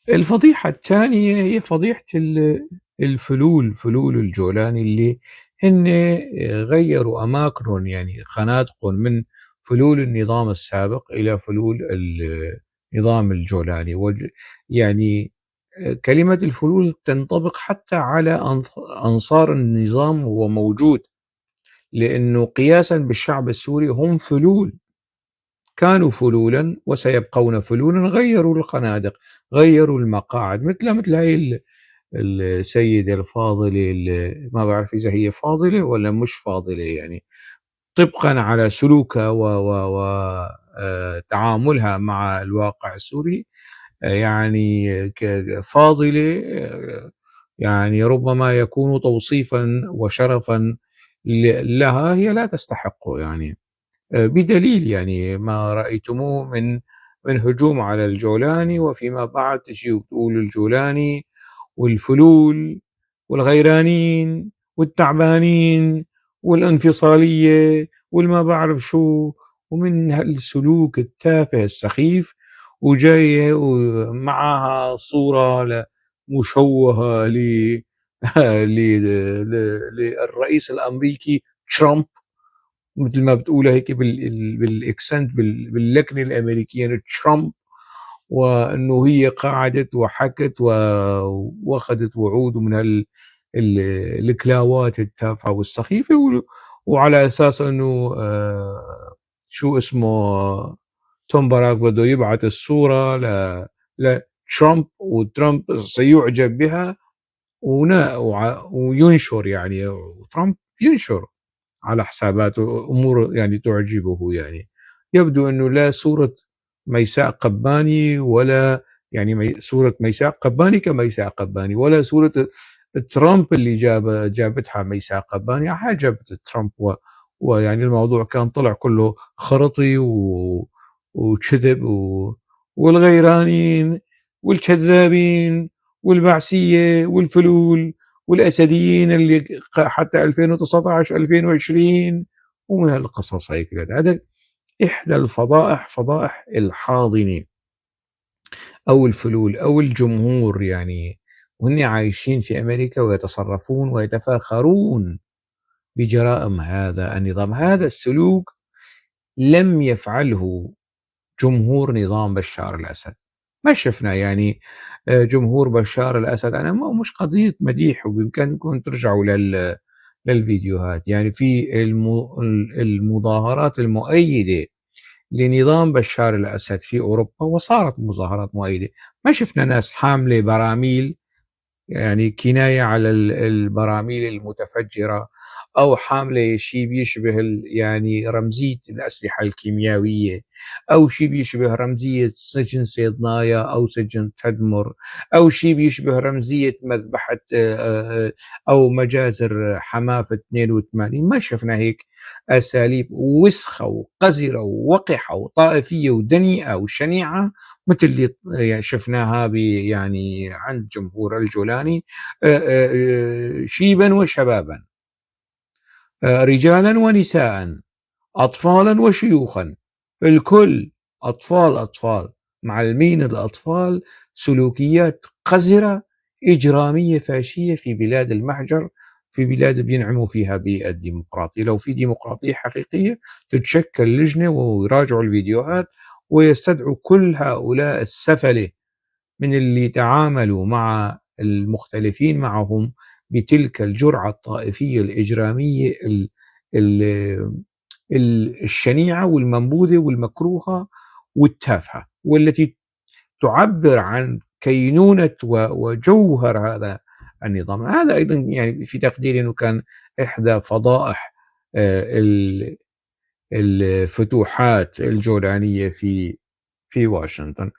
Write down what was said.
الفضيحة الثانية هي فضيحة الفلول، فلول الجولاني اللي هن غيّروا أماكنهم، يعني خنادقهم من فلول النظام السابق إلى فلول النظام الجولاني يعني كلمة الفلول تنطبق حتى على أنصار النظام وهو موجود، لأنه قياسًا بالشعب السوري هم فلول. كانوا فلولًا وسيبقون فلولًا، غيّروا الخنادق، غيّروا المقاعد، مثل هاي السيدة الفاضلة ما باعرف إذا هي فاضلة والّا مش فاضلة يعني، طبقًا على سلوكها و و و تعاملها مع الواقع السوري، يعني فاضلة، يعني ربما يكون توصيفًا وشرفًا لها هي لا تستحقه يعني. بدليل يعني ما رأيتموه من هجوم على الجولاني، وفيما بعد تجي وتقول الجولاني والفلول والغيرانيين والتعبانين والانفصالية والما بعرف شو، ومن هالسلوك التافه السخيف، وجاية ومعها صورة مشوهة للرئيس الأمريكي ترامب، مثل ما بتقولها هيك بالاكسنت باللكنه الامريكيه ترامب، وانه هي قعدت وحكت واخذت وعود من الكلاوات التافهه والسخيفه، وعلى اساس انه شو اسمه توم باراك بده يبعث الصوره لترامب، وترامب سيعجب بها وينشر يعني، وترامب ينشر على حساباته أمور يعني تعجبه يعني. يبدو أنه لا صورة ميساء قباني ولا يعني صورة ميساء قباني كميساء قباني، ولا صورة ترامب اللي جابتها ميساء قباني عجبت ترامب، ويعني الموضوع كان طلع كله خرطي وكذب والغيرانين والكذابين والبعثية والفلول والأسديين اللي حتى 2019 2020 ومن هالقصص هيك. هذا إحدى الفضائح، فضائح الحاضنة أو الفلول أو الجمهور يعني، وهن عايشين في أمريكا ويتصرفون ويتفاخرون بجرائم هذا النظام. هذا السلوك لم يفعله جمهور نظام بشار الأسد. ما شفنا يعني جمهور بشار الأسد، أنا مش قضية مديح، وبإمكانكم ترجعوا للفيديوهات، يعني في المظاهرات المؤيدة لنظام بشار الأسد في أوروبا، وصارت مظاهرات مؤيدة، ما شفنا ناس حاملة براميل، يعني كناية على البراميل المتفجرة، أو حاملة شيء بيشبه يعني رمزية الأسلحة الكيميائية، أو شيء بيشبه رمزية سجن صيدنايا أو سجن تدمر، أو شيء بيشبه رمزية مذبحة أو مجازر حماة في 82. ما شفنا هيك أساليب وسخة وقذرة ووقحة وطائفية ودنيئة وشنيعة مثل اللي يعني شفناها يعني عند جمهور الجولاني، شيبا وشبابا، رجالا ونساء، أطفالا وشيوخا، الكل، أطفال معلمين الأطفال سلوكيات قذرة إجرامية فاشية في بلاد المحجر، في بلاد بينعموا فيها بالديمقراطية. لو في ديمقراطية حقيقية تتشكل لجنة ويراجعوا الفيديوهات ويستدعوا كل هؤلاء السفلة من اللي تعاملوا مع المختلفين معهم بتلك الجرعة الطائفية الإجرامية ال الشنيعة والمنبوذة والمكروهة والتافهة، والتي تعبر عن كينونة وجوهر هذا النظام. هذا أيضا يعني في تقديري أنه كان إحدى فضائح الفتوحات الجولانية في واشنطن.